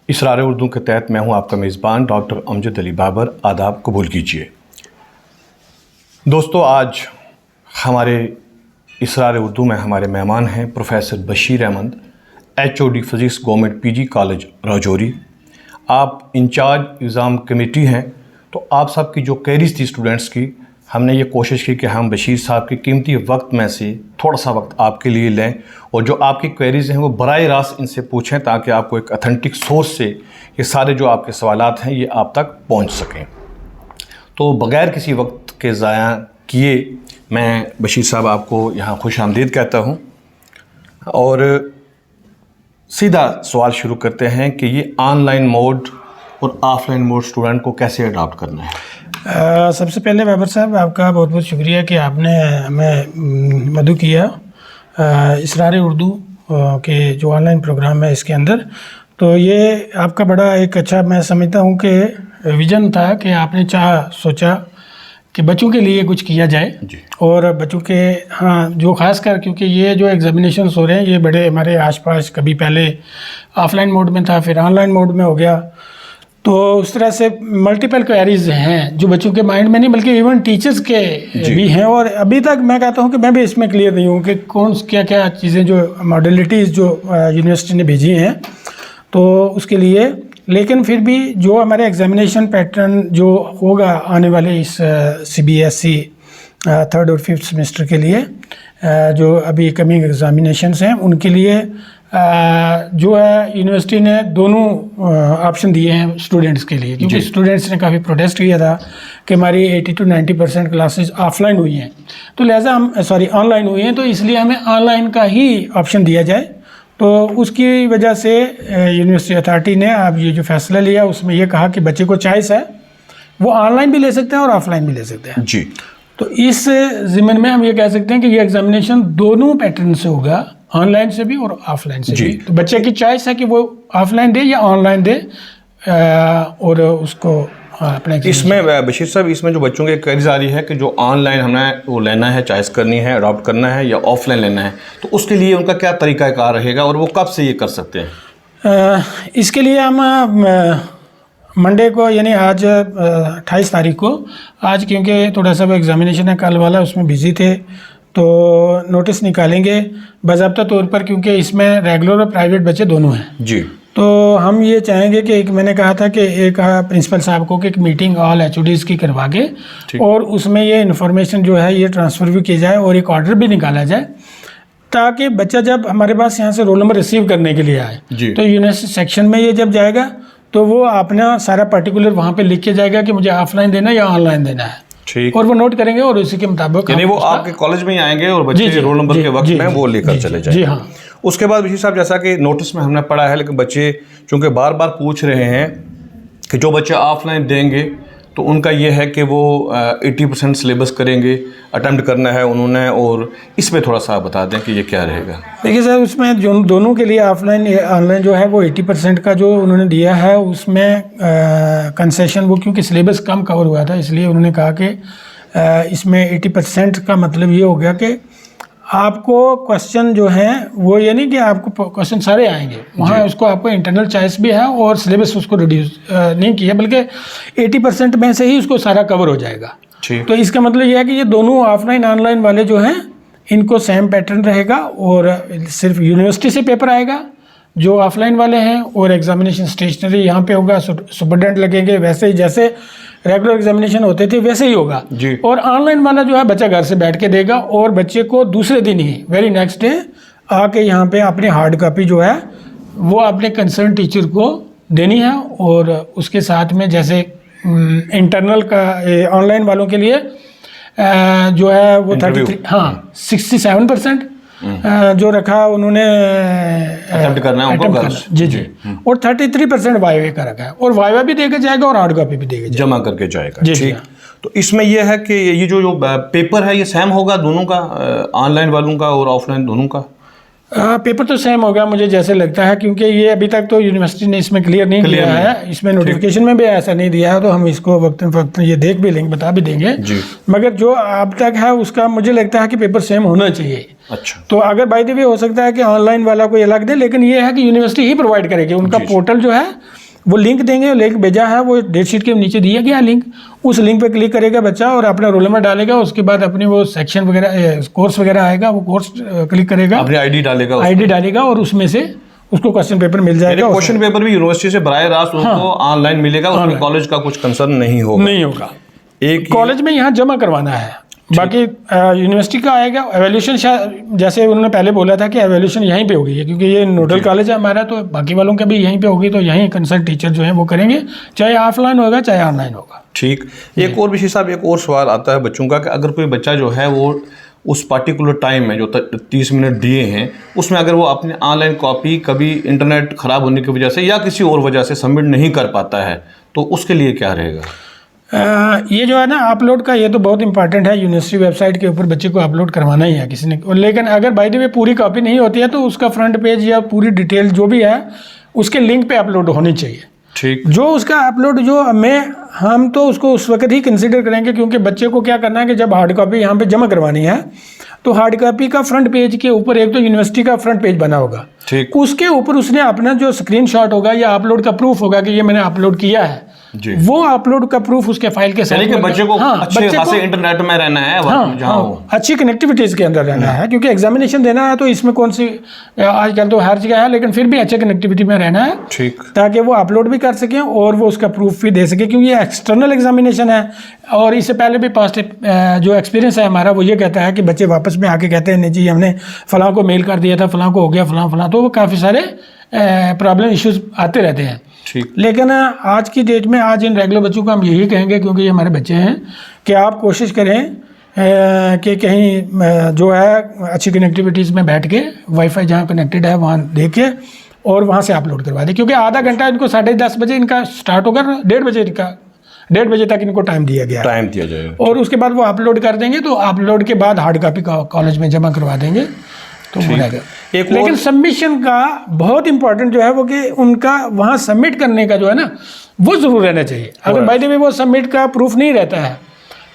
इसरार उर्दू के तहत मैं हूं आपका मेज़बान डॉक्टर अमजद अली बाबर। आदाब कबूल कीजिए। दोस्तों, आज हमारे इसरार उर्दू में हमारे मेहमान हैं professor Bashir Ahmad, HOD physics government PG college Rajouri. आप इंचार्ज एग्ज़ाम कमेटी हैं, तो आप सब की जो क्वेरीज थी स्टूडेंट्स की, हमने ये कोशिश की कि हम बशीर साहब के कीमती वक्त में से थोड़ा सा वक्त आपके लिए लें और जो आपकी क्वेरीज़ हैं वो बराह रास्त इनसे पूछें, ताकि आपको एक अथेंटिक सोर्स से ये सारे जो आपके सवालात हैं ये आप तक पहुंच सकें। तो बग़ैर किसी वक्त के ज़ाया किए मैं बशीर साहब आपको यहाँ खुश आमदीद कहता हूँ और सीधा सवाल शुरू करते हैं कि ये ऑनलाइन मोड और ऑफ़लाइन मोड स्टूडेंट को कैसे अडॉप्ट करना है। सबसे पहले बाबर साहब, आपका बहुत बहुत शुक्रिया कि आपने हमें मदऊ किया इसरार उर्दू के जो ऑनलाइन प्रोग्राम है इसके अंदर। तो ये आपका बड़ा एक अच्छा, मैं समझता हूँ कि विज़न था कि आपने सोचा कि बच्चों के लिए कुछ किया जाए और बच्चों के जो ख़ासकर क्योंकि ये जो एग्ज़ामिनेशंस हो रहे हैं ये बड़े हमारे आसपास, कभी पहले ऑफ़लाइन मोड में था, फिर ऑनलाइन मोड में हो गया। तो उस तरह से मल्टीपल क्वेरीज हैं जो बच्चों के माइंड में नहीं बल्कि इवन टीचर्स के भी हैं। और अभी तक मैं कहता हूं कि मैं भी इसमें क्लियर नहीं हूं कि कौन क्या क्या चीज़ें जो मॉडलिटीज़ जो यूनिवर्सिटी ने भेजी हैं तो उसके लिए। लेकिन फिर भी जो हमारे एग्जामिनेशन पैटर्न जो होगा आने वाले इस CBSE 3rd और 5th सेमेस्टर के लिए, जो अभी कमिंग एग्जामिनेशंस हैं उनके लिए जो है यूनिवर्सिटी ने दोनों ऑप्शन दिए हैं स्टूडेंट्स के लिए, क्योंकि स्टूडेंट्स ने काफ़ी प्रोटेस्ट किया था कि हमारी 80 to 90% क्लासेस ऑफलाइन हुई हैं, तो लिहाजा हम ऑनलाइन हुई हैं, तो इसलिए हमें ऑनलाइन का ही ऑप्शन दिया जाए। तो उसकी वजह से यूनिवर्सिटी अथॉरिटी ने अब ये जो फैसला लिया उसमें ये कहा कि बच्चे को चॉइस है, वो ऑनलाइन भी ले सकते हैं और ऑफलाइन भी ले सकते हैं जी। तो इस ज़िम्मन में हम ये कह सकते हैं कि ये एग्जामिनेशन दोनों पैटर्न से होगा, ऑनलाइन से भी और ऑफलाइन से भी। तो बच्चे की चॉइस है कि वो ऑफलाइन दे या ऑनलाइन दे और उसको अपने। इसमें बशीर साहब, इसमें जो बच्चों की क्वेरीज आ रही है कि जो ऑनलाइन हमें वो लेना है, चॉइस करनी है, अडॉप्ट करना है या ऑफलाइन लेना है, तो उसके लिए उनका क्या तरीक़ाकार रहेगा और वो कब से ये कर सकते हैं? इसके लिए हम मंडे को यानी आज 28 तारीख को, आज क्योंकि थोड़ा सा वो एग्ज़ामिनेशन है कल वाला, उसमें बिज़ी थे, तो नोटिस निकालेंगे बाज़ाब्ता तौर पर, क्योंकि इसमें रेगुलर और प्राइवेट बच्चे दोनों हैं जी। तो हम ये चाहेंगे कि एक, मैंने कहा था कि एक प्रिंसिपल साहब को कि एक मीटिंग ऑल HODs की करवा के और उसमें ये इन्फॉर्मेशन जो है ये ट्रांसफ़र भी की जाए और एक ऑर्डर भी निकाला जाए, ताकि बच्चा जब हमारे पास यहाँ से रोल नंबर रिसीव करने के लिए आए तो यूनिवर्सिटी सेक्शन में ये जब जाएगा तो वो अपना सारा पर्टिकुलर वहाँ पे लिख के जाएगा कि मुझे ऑफलाइन देना है या ऑनलाइन देना है, ठीक, और वो नोट करेंगे और उसी के मुताबिक यानी वो आपके कॉलेज में ही आएंगे और बच्चे रोल नंबर के वक्त में वो लेकर चले जाएंगे। जी हाँ। उसके बाद बशीर साहब, जैसा कि नोटिस में हमने पढ़ा है, लेकिन बच्चे चूँकि बार बार पूछ रहे हैं कि जो बच्चे ऑफलाइन देंगे तो उनका ये है कि वो 80% सिलेबस करेंगे, अटेम्प्ट करना है उन्होंने, और इसमें थोड़ा सा बता दें कि ये क्या रहेगा। देखिए सर, उसमें जो दोनों के लिए ऑफलाइन ऑनलाइन जो है वो 80% का जो उन्होंने दिया है उसमें कंसेशन, वो क्योंकि सिलेबस कम कवर हुआ था इसलिए उन्होंने कहा कि इसमें 80% का मतलब ये हो गया कि आपको क्वेश्चन जो है वो ये नहीं कि आपको क्वेश्चन सारे आएंगे, वहाँ उसको आपको इंटरनल चॉइस भी है और सिलेबस उसको रिड्यूस नहीं किया, बल्कि 80% में से ही उसको सारा कवर हो जाएगा। तो इसका मतलब ये है कि ये दोनों ऑफलाइन ऑनलाइन वाले जो हैं इनको सेम पैटर्न रहेगा और सिर्फ यूनिवर्सिटी से पेपर आएगा जो ऑफलाइन वाले हैं, और एग्जामिनेशन स्टेशनरी यहाँ पे होगा, सुपरडेंट लगेंगे, वैसे ही जैसे रेगुलर एग्जामिनेशन होते थे वैसे ही होगा जी। और ऑनलाइन वाला जो है बच्चा घर से बैठ के देगा और बच्चे को दूसरे दिन ही, वेरी नेक्स्ट डे आके यहाँ पे अपनी हार्ड कॉपी जो है वो अपने कंसर्न टीचर को देनी है। और उसके साथ में जैसे इंटरनल का ऑनलाइन वालों के लिए जो है वो 67% जो रखा उन्होंने अटेम्प्ट करना है उनको जी जी, और 33% वाइवा का रखा है, और वाइवा भी देके जाएगा और हार्ड कॉपी भी देके जमा करके जाएगा जी। तो इसमें यह है कि ये जो पेपर है ये सेम होगा दोनों का, ऑनलाइन वालों का और ऑफलाइन दोनों का? पेपर तो सेम होगा मुझे जैसे लगता है, क्योंकि ये अभी तक तो यूनिवर्सिटी ने इसमें क्लियर नहीं किया है, इसमें नोटिफिकेशन में भी ऐसा नहीं दिया है, तो हम इसको वक्तन फक्तन ये देख भी लेंगे, बता भी देंगे जी। मगर जो अब तक है उसका मुझे लगता है कि पेपर सेम होना चाहिए। अच्छा। तो अगर बाय द वे हो सकता है कि ऑनलाइन वाला कोई अलग दे, लेकिन ये है कि यूनिवर्सिटी ही प्रोवाइड करेगी, उनका पोर्टल जो है वो लिंक देंगे, लिंक भेजा है वो डेट शीट के नीचे दिया गया लिंक, उस लिंक पे क्लिक करेगा बच्चा और अपना रोल नंबर डालेगा, उसके बाद अपनी वो सेक्शन वगैरह कोर्स वगैरह आएगा, वो कोर्स क्लिक करेगा, अपनी आईडी डालेगा और उसमें से उसको क्वेश्चन पेपर मिल जाएगा। क्वेश्चन पेपर भी यूनिवर्सिटी से बराह रास्त उसको ऑनलाइन मिलेगा, उसमें कॉलेज का कुछ कंसर्न नहीं होगा। एक कॉलेज में यहाँ जमा करवाना है, बाकी यूनिवर्सिटी का आएगा एवैल्यूएशन, जैसे उन्होंने पहले बोला था कि एवैल्यूएशन यहीं पे होगी, क्योंकि ये नोडल कॉलेज है हमारा, तो बाकी वालों का भी यहीं पे होगी, तो यहीं कंसर्न टीचर जो है वो करेंगे, चाहे ऑफलाइन होगा चाहे ऑनलाइन होगा। ठीक। एक और विशेष साहब, एक और सवाल आता है बच्चों का कि अगर कोई बच्चा जो है वो उस पार्टिकुलर टाइम में जो 30 मिनट दिए हैं उसमें अगर वो अपनी ऑनलाइन कॉपी कभी इंटरनेट ख़राब होने की वजह से या किसी और वजह से सबमिट नहीं कर पाता है, तो उसके लिए क्या रहेगा? ये जो है ना अपलोड का, ये तो बहुत इंपॉर्टेंट है, यूनिवर्सिटी वेबसाइट के ऊपर बच्चे को अपलोड करवाना ही है किसी ने, लेकिन अगर बाय द वे पूरी कॉपी नहीं होती है तो उसका फ्रंट पेज या पूरी डिटेल जो भी है उसके लिंक पे अपलोड होनी चाहिए। ठीक। जो उसका अपलोड जो हम तो उसको उस वक्त ही कंसिडर करेंगे, क्योंकि बच्चे को क्या करना है कि जब हार्ड कॉपी यहाँ पे जमा करवानी है तो हार्ड कॉपी का फ्रंट पेज के ऊपर एक तो यूनिवर्सिटी का फ्रंट पेज बना होगा, ठीक। उसके ऊपर उसने अपना जो स्क्रीनशॉट होगा या अपलोड का प्रूफ होगा कि ये मैंने अपलोड किया है जी। वो अपलोड का प्रूफ उसके फाइल के साथ, बच्चे को अच्छे खासे इंटरनेट में रहना है, अच्छी कनेक्टिविटीज के अंदर रहना है, क्योंकि एग्जामिनेशन देना है तो इसमें कौन सी आजकल तो हर जगह है, लेकिन फिर भी अच्छे कनेक्टिविटी में रहना है, ठीक, ताकि वो अपलोड भी कर सकें और वो उसका प्रूफ भी दे सके, क्योंकि ये एक्सटर्नल एग्जामिनेशन है। और इससे पहले भी पास्ट जो एक्सपीरियंस है हमारा वो ये कहता है कि बच्चे वापस में आके कहते हैं नहीं जी हमने फलां को मेल कर दिया था, फलां को हो गया, फलां, तो वो काफ़ी सारे प्रॉब्लम इश्यूज आते रहते हैं। ठीक। लेकिन आज की डेट में आज इन रेगुलर बच्चों को हम यही कहेंगे, क्योंकि ये हमारे बच्चे हैं, कि आप कोशिश करें कि कहीं जो है अच्छी कनेक्टिविटीज़ में बैठ के वाईफाई जहाँ कनेक्टेड है वहाँ दे के और वहाँ से अपलोड करवा दें, क्योंकि आधा घंटा इनको 10:30 बजे इनका स्टार्ट होगा, 1:30 बजे तक इनको टाइम दिया जाएगा, और उसके बाद वो अपलोड कर देंगे, तो अपलोड के बाद हार्ड कॉपी कॉलेज में जमा करवा देंगे तो हो जाएगा। लेकिन सबमिशन का बहुत इंपॉर्टेंट जो है वो कि उनका वहाँ सबमिट करने का जो है ना वो जरूर रहना चाहिए। अगर बाय द वे वो सबमिट का प्रूफ नहीं रहता है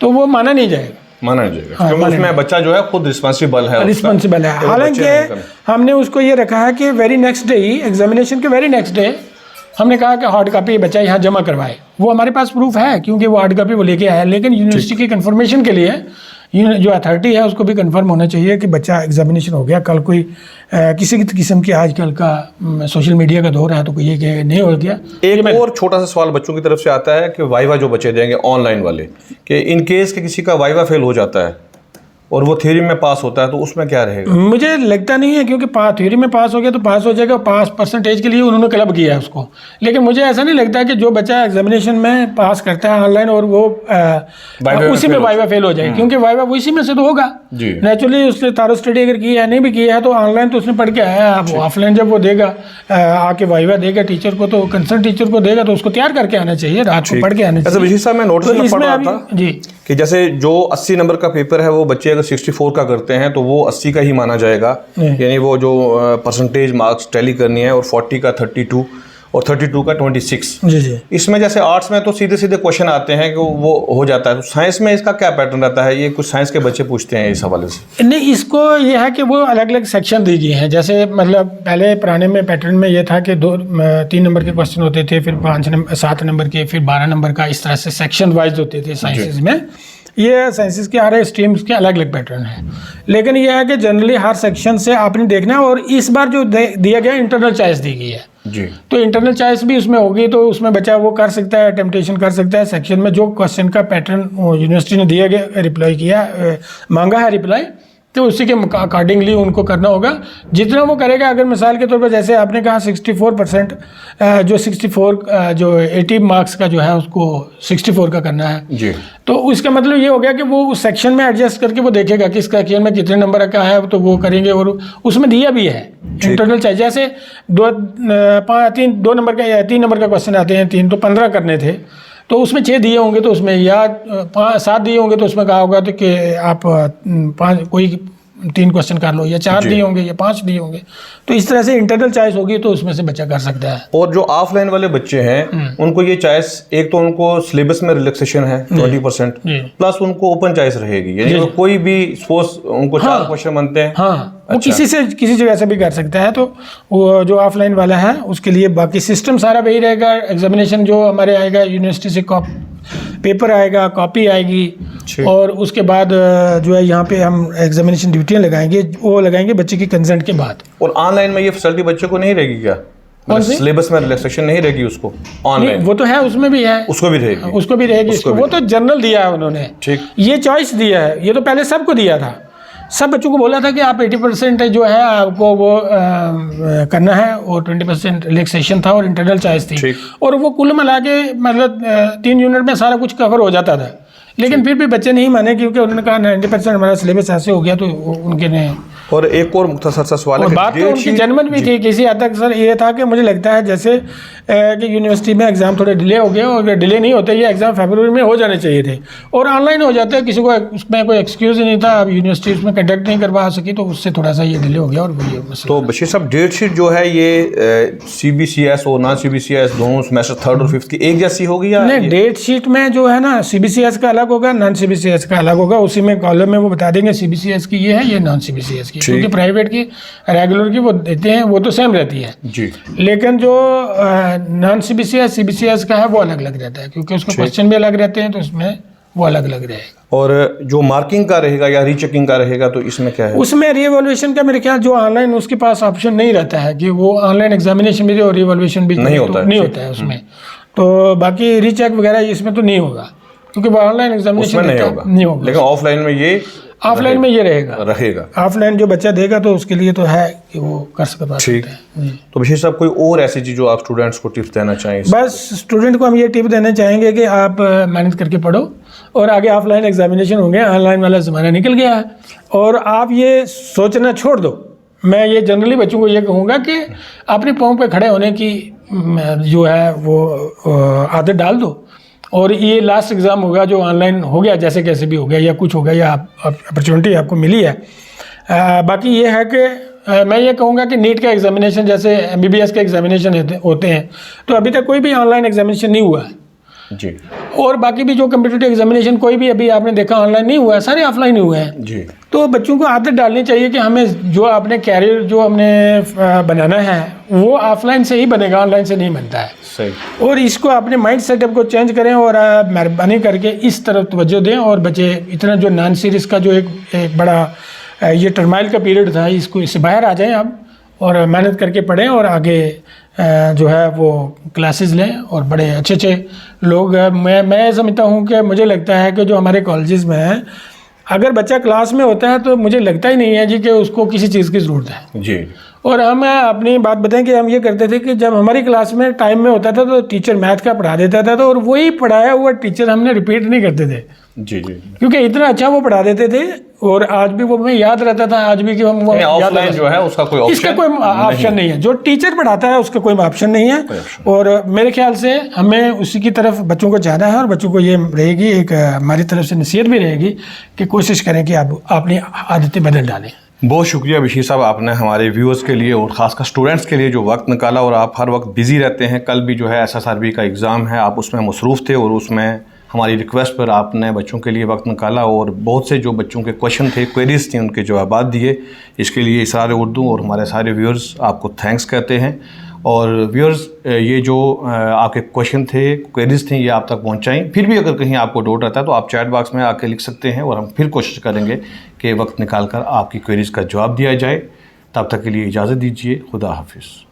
तो वो माना नहीं जाएगा। क्योंकि उसमें बच्चा जो है खुद रिस्पॉन्सिबल है। हालांकि हमने उसको ये रखा है कि वेरी नेक्स्ट डे ही, एग्जामिनेशन के वेरी नेक्स्ट डे हमने कहा कि हार्ड कॉपी बच्चा यहाँ जमा करवाए, वो हमारे पास प्रूफ है क्योंकि वो हार्ड कॉपी वो लेके आया, लेकिन यूनिवर्सिटी की कंफर्मेशन के लिए जो अथॉरिटी है उसको भी कंफर्म होना चाहिए कि बच्चा एग्जामिनेशन हो गया। कल कोई किसी किस्म की आजकल का सोशल मीडिया का दौर है तो कोई ये कि नहीं हो गया। एक और छोटा सा सवाल बच्चों की तरफ से आता है कि वाइवा जो बच्चे देंगे ऑनलाइन वाले, कि इन केस के किसी का वाइवा फेल हो जाता है और वो थ्योरी में पास होता है तो उसमें क्या रहेगा? मुझे लगता नहीं है, क्योंकि थ्योरी में पास हो गया तो पास हो जाएगा, पास परसेंटेज के लिए उन्होंने क्लब किया है उसको। लेकिन मुझे ऐसा नहीं लगता कि जो बच्चा एग्जामिनेशन में पास करता है ऑनलाइन और वो उसी में वाइवा फेल हो जाए, क्योंकि वाइवा उसी में से तो होगा नेचुरली। उसने तारो स्टडी अगर की है नहीं भी किया है तो ऑनलाइन तो उसने पढ़ के आया है, ऑफलाइन जब वो देगा आके वाइवा देगा टीचर को, तो कंसर्न टीचर को देगा तो उसको तैयार करके आना चाहिए, रात को पढ़ के आना चाहिए जी। कि जैसे जो 80 नंबर का पेपर है वो बच्चे अगर 64 का करते हैं तो वो 80 का ही माना जाएगा, यानी वो जो परसेंटेज मार्क्स टैली करनी है, और 40 का 32 और 32 का 26। जी। इसमें जैसे आर्ट्स में तो सीधे सीधे क्वेश्चन आते हैं कि वो हो जाता है, तो साइंस में इसका क्या पैटर्न रहता है? ये कुछ साइंस के बच्चे पूछते हैं इस हवाले से। नहीं, इसको ये है कि वो अलग अलग सेक्शन दी गई हैं। जैसे मतलब पहले पुराने में पैटर्न में ये था कि 3 नंबर के क्वेश्चन होते थे, फिर 7 नंबर के, फिर 12 नंबर का, इस तरह से सेक्शन वाइज होते थे साइंसेज में। ये साइंसेस के हर स्ट्रीम्स के अलग अलग पैटर्न है, लेकिन ये है कि जनरली हर सेक्शन से आपने देखना है। और इस बार जो दिया गया इंटरनल चॉइस दी गई है जी, तो इंटरनल चॉइस भी उसमें होगी, तो उसमें बच्चा वो कर सकता है, टेम्पटेशन कर सकता है। सेक्शन में जो क्वेश्चन का पैटर्न यूनिवर्सिटी ने दिया गया, रिप्लाई किया, मांगा है रिप्लाई, तो उसी के अकॉर्डिंगली उनको करना होगा। जितना वो करेगा, अगर मिसाल के तौर पर जैसे आपने कहा 64% जो 80 मार्क्स का जो है उसको 64 का करना है जी, तो उसका मतलब ये हो गया कि वो उस सेक्शन में एडजस्ट करके वो देखेगा कि इस सेक्शन में कितने नंबर का है, तो वो करेंगे। और उसमें दिया भी है इंटरनल चाहिए, जैसे 2 नंबर का या 3 नंबर का क्वेश्चन आते हैं, 3 तो 15 करने थे, तो उसमें 6 दिए होंगे तो उसमें, या 7 दिए होंगे तो उसमें कहा होगा तो कि आप 5 कोई 3 क्वेश्चन कर लो, या 4 दिए होंगे या 5 दिए होंगे। तो इस तरह से इंटरनल चॉइस होगी तो उसमें से बच्चा कर सकता है। और जो ऑफलाइन वाले बच्चे हैं उनको ये चॉइस, एक तो उनको सिलेबस में रिलैक्सेशन है 20%, प्लस उनको ओपन चॉइस रहेगी, यानी कोई भी सपोज उनको 4 क्वेश्चन बनते हैं, हाँ, वो किसी जगह से भी कर सकता है। तो वो जो ऑफलाइन वाला है उसके लिए बाकी सिस्टम सारा वही रहेगा। एग्जामिनेशन जो हमारे आएगा यूनिवर्सिटी से पेपर आएगा, कॉपी आएगी, और उसके बाद जो है यहाँ पे हम एग्जामिनेशन ड्यूटियाँ लगाएंगे, वो लगाएंगे बच्चे की कंसेंट के बाद। और ऑनलाइन में ये फैसिलिटी बच्चे को नहीं रहेगी क्या? सिलेबस में रिलैक्सेशन नहीं रहेगी उसको ऑनलाइन? वो तो है, उसमें भी है, उसको भी रहेगी, उसको भी रहेगी। वो तो जनरल दिया है उन्होंने, ठीक, ये चॉइस दिया है। ये तो पहले सबको दिया था, सब बच्चों को बोला था कि आप 80% जो है आपको वो करना है, और 20% रिलैक्सेशन था और इंटरनल चॉइस थी, और वो कुल मिला के मतलब 3 यूनिट में सारा कुछ कवर हो जाता था। लेकिन फिर भी बच्चे नहीं माने, क्योंकि उन्होंने कहा 90% हमारा सिलेबस ऐसे हो गया, तो उनके ने। और एक और मुख्तसर सा सवाल है, बात तो उनकी जेन्युइन भी थी किसी हद तक सर। ये था कि मुझे लगता है जैसे कि यूनिवर्सिटी में एग्ज़ाम थोड़े डिले हो गए, और डिले नहीं होते, ये एग्ज़ाम फरवरी में हो जाने चाहिए थे, और ऑनलाइन हो जाते हैं, किसी को उसमें कोई एक्सक्यूज़ ही नहीं था। अब यूनिवर्सिटी उसमें कंडक्ट नहीं करवा सकी, तो उससे थोड़ा सा ये डिले हो गया। और तो बशीर साहब, डेट शीट जो है ये CBCS और नॉन CBCS दोनों सेमेस्टर 3rd और 5th की एक जैसी होगी या नहीं? डेट शीट में जो है ना, CBCS का अलग होगा, नॉन CBCS का अलग होगा। उसी में कॉलम में वो बता देंगे CBCS की ये है, ये नॉन CBCS की, क्योंकि प्राइवेट की रेगुलर की वो देते हैं, वो तो सेम रहती है जी। लेकिन जो नॉन CBCS का है वो अलग अलग रहता है, क्योंकि उसके क्वेश्चन भी अलग रहते हैं, तो उसमें वो अलग अलग रहेगा। और जो मार्किंग का रहेगा या रीचेकिंग का रहेगा, तो इसमें क्या है? उसमें रीएवैल्यूएशन का मेरे ख्याल जो ऑनलाइन उसके पास ऑप्शन नहीं रहता है कि वो ऑनलाइन एग्जामिनेशन भी दे और रीएवैल्यूएशन भी नहीं होता, नहीं होता है उसमें। तो बाकी रीचेक वगैरह इसमें तो नहीं होगा, क्योंकि वो ऑनलाइन एग्जामिनेशन नहीं होगा। लेकिन ऑफलाइन में ये रहेगा। ऑफलाइन जो बच्चा देगा तो उसके लिए तो है कि वो कर सकता है। ठीक। तो बशीर साहब, कोई और ऐसी चीज जो आप स्टूडेंट्स को टिप्स देना चाहेंगे? बस स्टूडेंट को हम ये टिप देना चाहेंगे कि आप मेहनत करके पढ़ो, और आगे ऑफलाइन एग्जामिनेशन होंगे, ऑनलाइन वाला ज़माना निकल गया है, और आप ये सोचना छोड़ दो। मैं ये जनरली बच्चों को ये कहूँगा कि अपने पाँव पे खड़े होने की जो है वो आदत डाल दो, और ये लास्ट एग्ज़ाम होगा जो ऑनलाइन हो गया, जैसे कैसे भी हो गया, या कुछ हो गया, या अपॉर्चुनिटी आपको मिली है। बाकी ये है कि मैं ये कहूँगा कि नीट का एग्जामिनेशन जैसे MBBS के एग्जामिनेशन होते हैं, तो अभी तक कोई भी ऑनलाइन एग्जामिनेशन नहीं हुआ है जी। और बाकी भी जो कम्पिटिटिव एग्जामिनेशन कोई भी अभी आपने देखा ऑनलाइन नहीं हुआ है, सारे ऑफलाइन हुए हैं जी। तो बच्चों को आदत डालनी चाहिए कि हमें जो अपने कैरियर जो हमने बनाना है वो ऑफलाइन से ही बनेगा, ऑनलाइन से नहीं बनता है। सही। और इसको अपने माइंड सेटअप को चेंज करें और मेहरबानी करके इस तरफ तवज्जो दें, और बच्चे इतना जो नॉन सीरीज का जो एक बड़ा ये टर्माइल का पीरियड था, इसको इससे बाहर आ जाएं अब, और मेहनत करके पढ़ें और आगे जो है वो क्लासेस लें और बड़े अच्छे अच्छे लोग। मैं समझता हूँ कि मुझे लगता है कि जो हमारे कॉलेजेस में है, अगर बच्चा क्लास में होता है तो मुझे लगता ही नहीं है जी कि उसको किसी चीज़ की ज़रूरत है जी। और हम अपनी बात बताएं कि हम ये करते थे कि जब हमारी क्लास में टाइम में होता था तो टीचर मैथ का पढ़ा देता था, तो और वही पढ़ाया हुआ टीचर हमने रिपीट नहीं करते थे जी जी, क्योंकि इतना अच्छा वो पढ़ा देते थे और आज भी वो हमें याद रहता था, आज भी कि हम वो ऑफलाइन जो है उसका कोई इसका कोई ऑप्शन नहीं है, जो टीचर पढ़ाता है उसका कोई ऑप्शन नहीं है। और मेरे ख्याल से हमें उसी की तरफ बच्चों को जाना है, और बच्चों को ये रहेगी एक हमारी तरफ से नसीहत भी रहेगी कि कोशिश करें कि आप अपनी आदतें बदल डालें। बहुत शुक्रिया बशीर साहब, आपने हमारे व्यूअर्स के लिए और ख़ासकर स्टूडेंट्स के लिए जो वक्त निकाला, और आप हर वक्त बिज़ी रहते हैं। कल भी जो है SSRB का एग्ज़ाम है, आप उसमें मसरूफ़ थे और उसमें हमारी रिक्वेस्ट पर आपने बच्चों के लिए वक्त निकाला और बहुत से जो बच्चों के क्वेश्चन थे, क्वेरीज थी, उनके जवाब दिए। इसके लिए इसरार उर्दू और हमारे सारे व्यूअर्स आपको थैंक्स कहते हैं। और व्यूअर्स, ये जो आपके क्वेश्चन थे, क्वेरीज थी, ये आप तक पहुंचाएं। फिर भी अगर कहीं आपको डाउट रहता है तो आप चैट बॉक्स में आके लिख सकते हैं और हम फिर कोशिश करेंगे कि वक्त निकाल कर आपकी क्वेरीज का जवाब दिया जाए। तब तक के लिए इजाज़त दीजिए। खुदा हाफिज़।